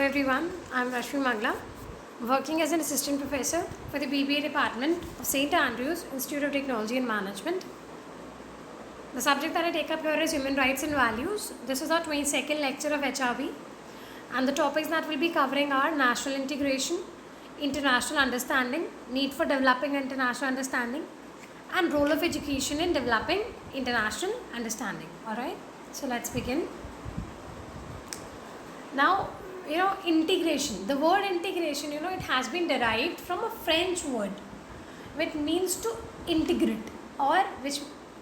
everyone, I'm Rashmi Mangla, working as an assistant professor for the BBA department of St. Andrews Institute of Technology and Management. The subject that I take up here is Human Rights and Values. This is our 22nd lecture of HRV, and the topics that we'll be covering are national integration, international understanding, need for developing international understanding, and role of education in developing international understanding. Alright, so let's begin. Now, integration. The word integration, it has been derived from a French word which means to integrate or which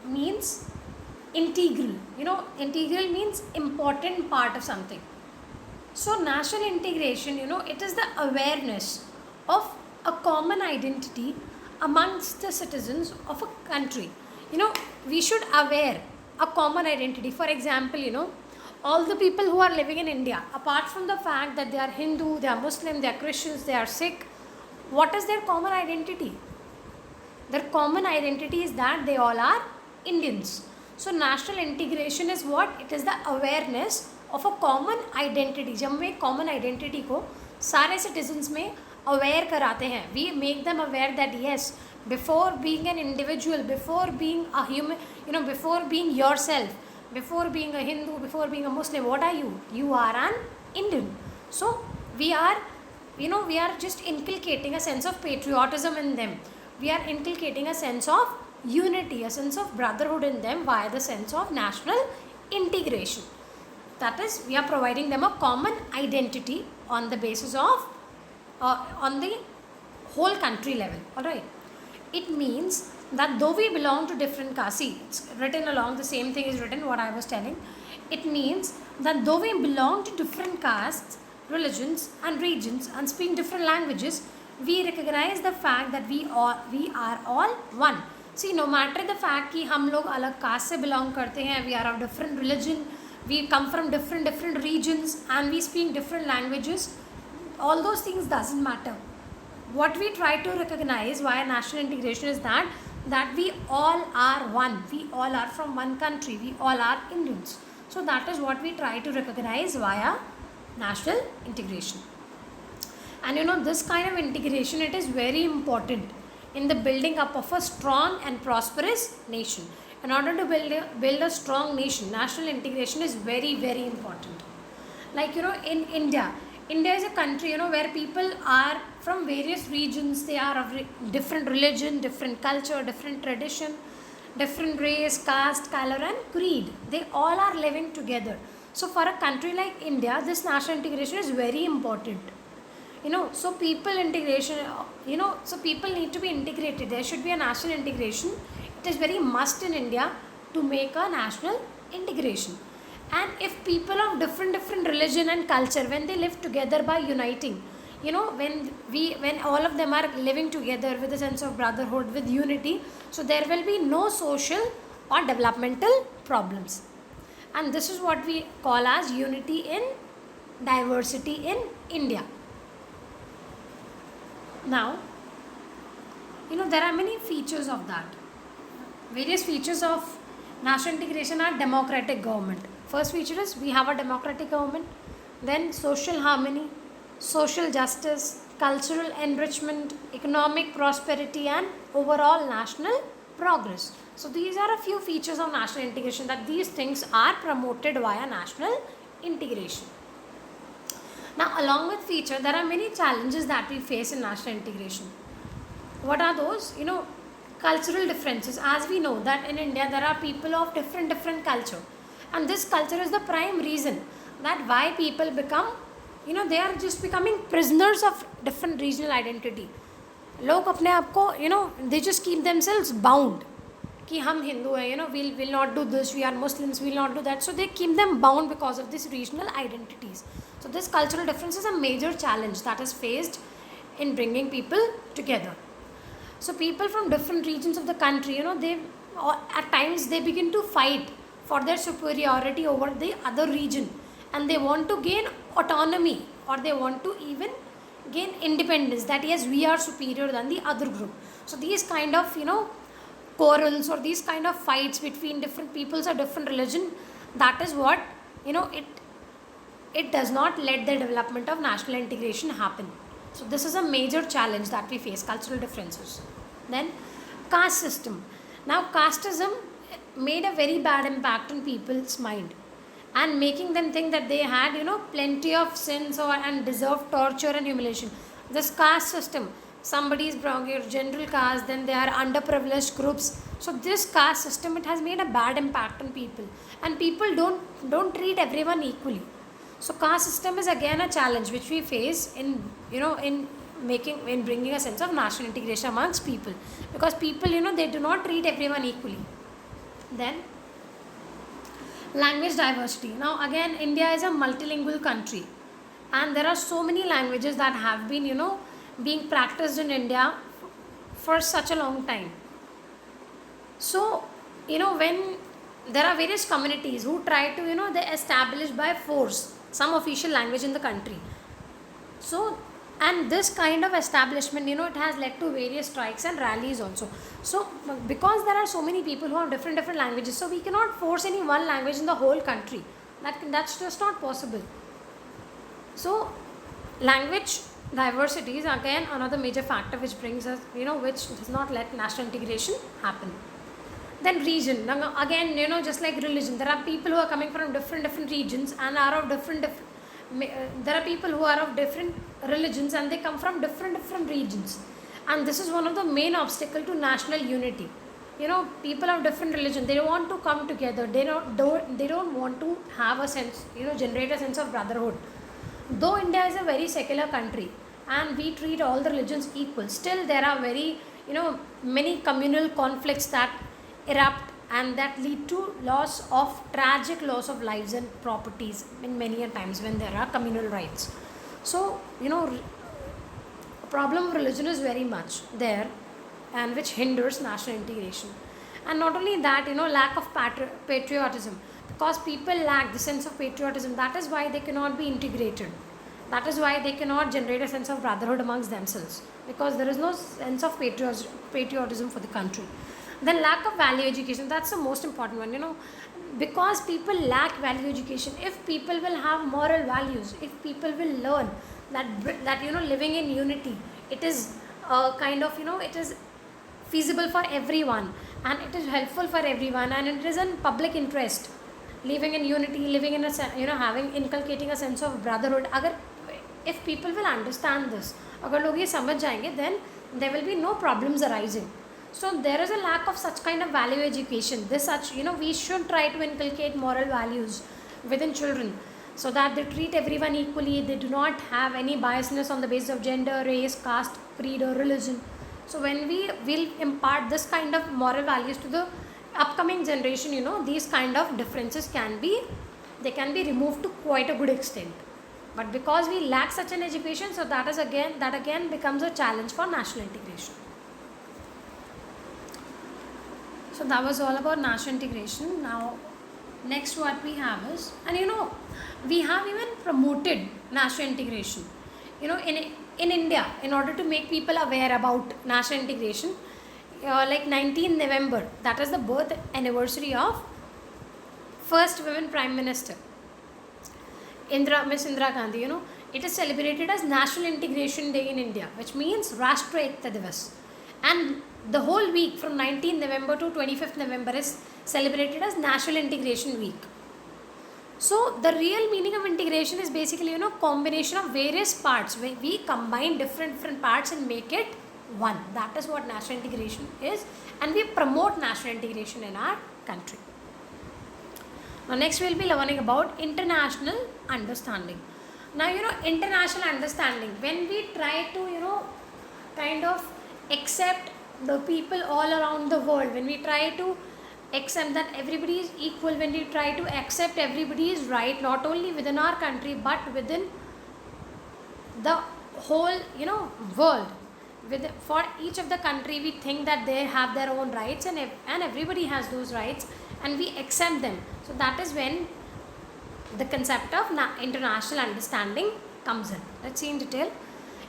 means integral. Integral means important part of something. So, national integration, it is the awareness of a common identity amongst the citizens of a country. We should aware a common identity. For example, all the people who are living in India, apart from the fact that they are Hindu, they are Muslim, they are Christians, they are Sikh, what is their common identity? Their common identity is that they all are Indians. So national integration is what? It is the awareness of a common identity. जब हम एक common identity को सारे citizens में aware कराते हैं, we make them aware that yes, before being an individual, before being a human, before being yourself, before being a Hindu, before being a Muslim, what are you? You are an Indian. So we are just inculcating a sense of patriotism in them. We are inculcating a sense of unity, a sense of brotherhood in them via the sense of national integration. That is, we are providing them a common identity on the basis of, on the whole country level. Alright. It means that though we belong to different castes, see, it's written along, the same thing is written, what I was telling. It means that though we belong to different castes, religions and regions and speak different languages, we recognize the fact that we are all one. See, no matter the fact कि हम लोग अलग caste से belong करते हैं, we are of different religion, we come from different regions and we speak different languages, all those things doesn't matter. What we try to recognize via national integration is that we all are one. We all are from one country. We all are Indians. So that is what we try to recognize via national integration. And this kind of integration, it is very important in the building up of a strong and prosperous nation. In order to build a strong nation, national integration is very, very important. Like, in India is a country, where people are from various regions. They are of different religion, different culture, different tradition, different race, caste, color and creed. They all are living together. So for a country like India, this national integration is very important. So people integration, so people need to be integrated. There should be a national integration. It is very must in India to make a national integration. And if people of different religion and culture, when they live together by uniting, when all of them are living together with a sense of brotherhood, with unity, so there will be no social or developmental problems. And this is what we call as unity in diversity in India. Now, there are many features of that. Various features of national integration are democratic government. First feature is we have a democratic government, then social harmony, social justice, cultural enrichment, economic prosperity and overall national progress. So these are a few features of national integration, that these things are promoted via national integration. Now along with feature, there are many challenges that we face in national integration. What are those? Cultural differences. As we know that in India there are people of different culture. And this culture is the prime reason that why people become, they are just becoming prisoners of different regional identity. लोग अपने आप को, they just keep themselves bound. कि हम हिंदू हैं, we'll not do this, we are Muslims, we'll not do that. So they keep them bound because of these regional identities. So this cultural difference is a major challenge that is faced in bringing people together. So people from different regions of the country, they at times they begin to fight for their superiority over the other region, and they want to gain autonomy, or they want to even gain independence, that yes, we are superior than the other group. So these kind of quarrels or these kind of fights between different peoples or different religion, that is what it it does not let the development of national integration happen. So this is a major challenge that we face, cultural differences. Then caste system. Now casteism made a very bad impact on people's mind, and making them think that they had, plenty of sins or and deserved torture and humiliation. This caste system, somebody is general caste, then they are underprivileged groups. So this caste system, it has made a bad impact on people, and people don't treat everyone equally. So caste system is again a challenge which we face in, in bringing a sense of national integration amongst people, because people, they do not treat everyone equally. Then language diversity. Now again, India is a multilingual country, and there are so many languages that have been, being practiced in India for such a long time. So, when there are various communities who try to, they establish by force some official language in the country. So, and this kind of establishment, it has led to various strikes and rallies also. So because there are so many people who have different languages, so we cannot force any one language in the whole country. That's just not possible. So language diversity is again another major factor which brings us, which does not let national integration happen. Then region. Now again, just like religion, there are people who are coming from different regions and are of different there are people who are of different religions, and they come from different regions, and this is one of the main obstacle to national unity. People of different religion, they want to come together, they don't want to have a sense, generate a sense of brotherhood. Though India is a very secular country and we treat all the religions equal, still there are very, many communal conflicts that erupt, and that lead to tragic loss of lives and properties in many a times when there are communal rights. So, problem of religion is very much there, and which hinders national integration. And not only that, lack of patriotism, because people lack the sense of patriotism, that is why they cannot be integrated. That is why they cannot generate a sense of brotherhood amongst themselves, because there is no sense of patriotism for the country. Then lack of value education, that's the most important one, because people lack value education. If people will have moral values, if people will learn that living in unity, it is kind of, it is feasible for everyone, and it is helpful for everyone, and it is in public interest. Living in unity, living in inculcating a sense of brotherhood. If people will understand this, agar log ye samajh jayenge, then there will be no problems arising. So there is a lack of such kind of value education. We should try to inculcate moral values within children, so that they treat everyone equally. They do not have any biasness on the basis of gender, race, caste, creed or religion. So when we will impart this kind of moral values to the upcoming generation, these kind of differences can be removed to quite a good extent. But because we lack such an education, so that again becomes a challenge for national integration. So that was all about national integration. Now next what we have is, and we have even promoted national integration, in India, in order to make people aware about national integration. Like 19 November, that is the birth anniversary of first women Prime Minister, Miss Indira Gandhi. It is celebrated as National Integration Day in India, which means Rashtra Ekta Divas. And the whole week from 19 November to 25th November is celebrated as National Integration Week. So the real meaning of integration is basically, combination of various parts, where we combine different parts and make it one. That is what national integration is, and we promote national integration in our country. Now next we will be learning about international understanding. Now international understanding, when we try to kind of accept the people all around the world, when we try to accept that everybody is equal, when we try to accept everybody is right, not only within our country but within the whole world. For each of the country, we think that they have their own rights, and everybody has those rights, and we accept them. So that is when the concept of international understanding comes in. Let's see in detail.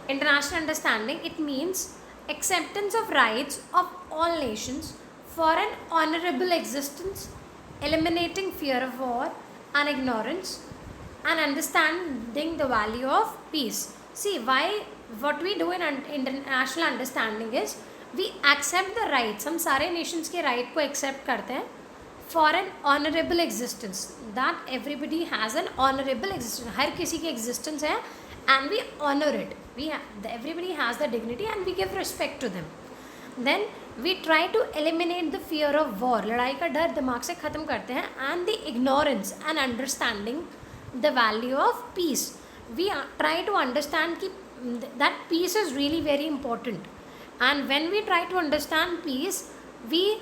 International understanding, it means acceptance of rights of all nations for an honorable existence, eliminating fear of war and ignorance, and understanding the value of peace. See, why what we do in international understanding is we accept the rights. हम सारे nations के right को accept करते हैं for an honorable existence. That everybody has an honorable existence. हर किसी की existence है and we honor it. Everybody has the dignity and we give respect to them. Then we try to eliminate the fear of war. लड़ाई का डर दिमाग से ख़त्म करते हैं and the ignorance and understanding the value of peace. We try to understand that peace is really very important. And when we try to understand peace, we,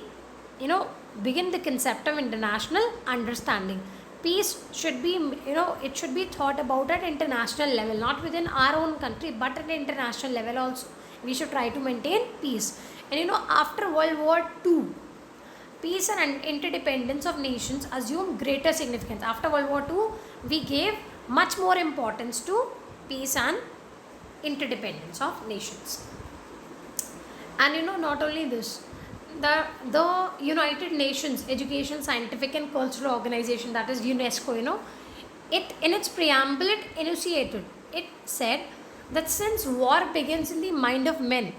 begin the concept of international understanding. Peace should be, it should be thought about at international level, not within our own country, but at international level also. We should try to maintain peace. And after World War II, peace and interdependence of nations assumed greater significance. After World War II, we gave much more importance to peace and interdependence of nations. And not only this, the United Nations Education, Scientific and Cultural Organization, that is UNESCO, it in its preamble it enunciated. It said that since war begins in the mind of men,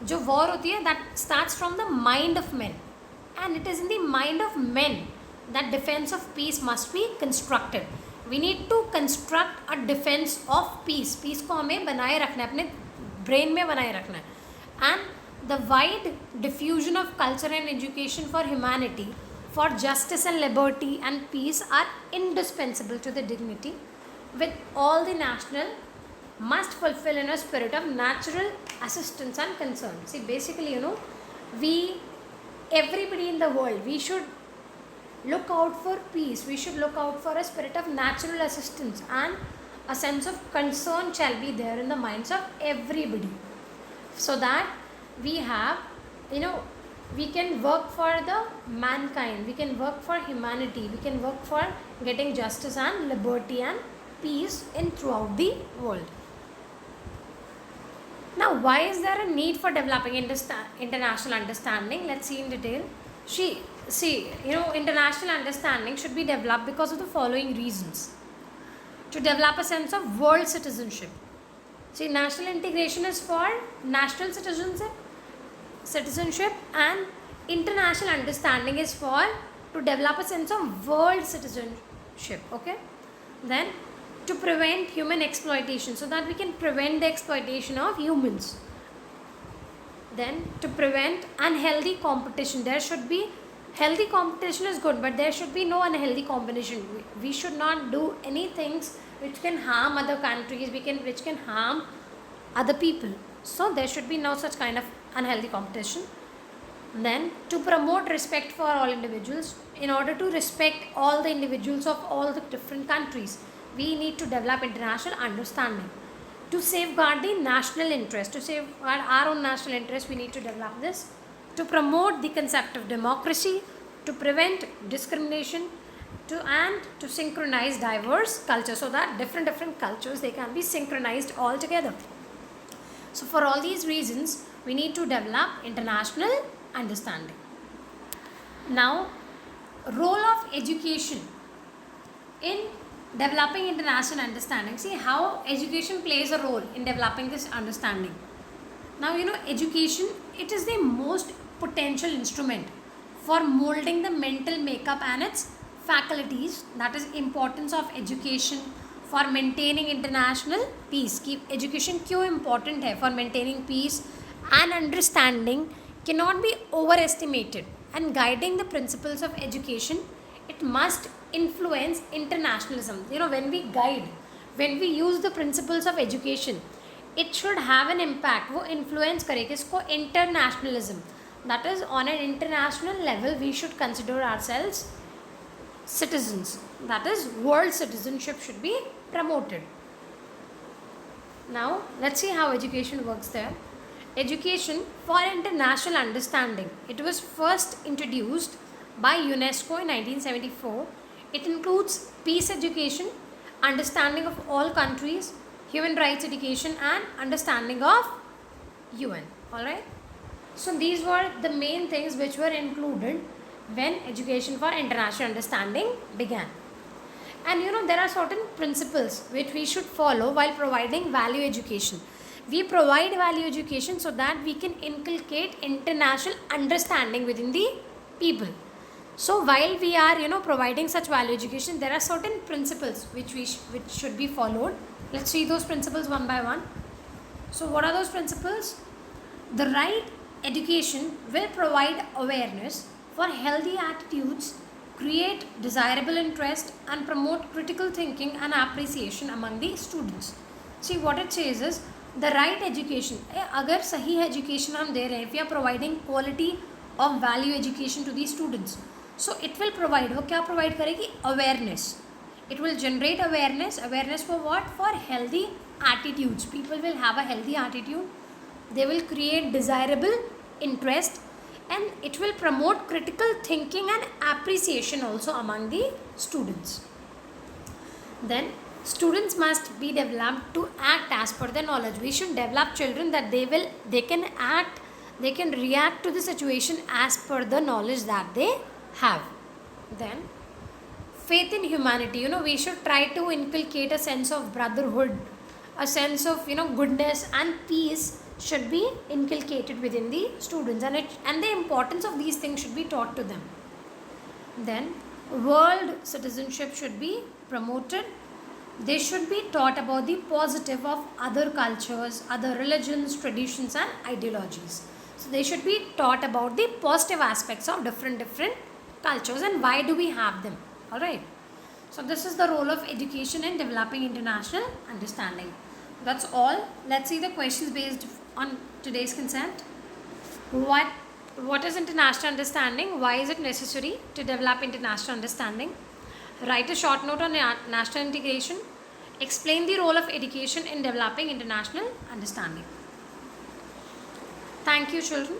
जो war होती है that starts from the mind of men, and it is in the mind of men that defense of peace must be constructed. We need to construct a defense of peace. Peace को हमें बनाए रखना है, अपने brain में बनाए रखना है. And the wide diffusion of culture and education for humanity, for justice and liberty and peace are indispensable to the dignity with all the national must fulfill in a spirit of natural assistance and concern. See, basically, everybody in the world, we should look out for peace. We should look out for a spirit of natural assistance, and a sense of concern shall be there in the minds of everybody, so that we have, we can work for the mankind, we can work for humanity, we can work for getting justice and liberty and peace in throughout the world. Now, why is there a need for developing international understanding? Let's see in detail. International understanding should be developed because of the following reasons. To develop a sense of world citizenship. See, national integration is for national citizenship, and international understanding is for to develop a sense of world citizenship. Okay, then to prevent human exploitation, so that we can prevent the exploitation of humans. Then to prevent unhealthy competition. There should be healthy competition is good, but there should be no unhealthy competition. We should not do any things which can harm other countries, which can harm other people. So there should be no such kind of unhealthy competition. Then to promote respect for all individuals. In order to respect all the individuals of all the different countries, we need to develop international understanding. To safeguard the national interest, to safeguard our own national interest, we need to develop this. To promote the concept of democracy, to prevent discrimination, and to synchronize diverse cultures, so that different cultures, they can be synchronized all together. So for all these reasons, we need to develop international understanding. Now, role of education in developing international understanding. See how education plays a role in developing this understanding. Now, education, it is the most potential instrument for molding the mental makeup and its faculties. That is importance of education for maintaining international peace. Keep education क्यों important है? For maintaining peace and understanding cannot be overestimated, and guiding the principles of education, it must influence internationalism. When we use the principles of education, it should have an impact. वो influence करे किसको? Internationalism. That is, on an international level, we should consider ourselves citizens. That is, world citizenship should be promoted. Now, let's see how education works there. Education for international understanding. It was first introduced by UNESCO in 1974. It includes peace education, understanding of all countries, human rights education, and understanding of UN. Alright? So these were the main things which were included when education for international understanding began. And there are certain principles which we should follow while providing value education. We provide value education so that we can inculcate international understanding within the people. So while we are providing such value education, there are certain principles which should be followed. Let's see those principles one by one. So what are those principles? The right education will provide awareness for healthy attitudes, create desirable interest, and promote critical thinking and appreciation among the students. See what it says is the right education. अगर सही education हम दे रहे हैं, if we are providing quality of value education to these students, so it will provide, वो क्या provide करेगी? Awareness. It will generate awareness. Awareness for what? For healthy attitudes. People will have a healthy attitude. They will create desirable interest, and it will promote critical thinking and appreciation also among the students. Then students must be developed to act as per their knowledge. We should develop children that they can act, they can react to the situation as per the knowledge that they have. Then faith in humanity. We should try to inculcate a sense of brotherhood, a sense of goodness and peace should be inculcated within the students, and the importance of these things should be taught to them. Then world citizenship should be promoted. They should be taught about the positive of other cultures, other religions, traditions and ideologies. So they should be taught about the positive aspects of different cultures and why do we have them. Alright, so this is the role of education in developing international understanding. That's all. Let's see the questions based on today's content. What is international understanding? Why is it necessary to develop international understanding? Write a short note on national integration. Explain the role of education in developing international understanding. Thank you, children.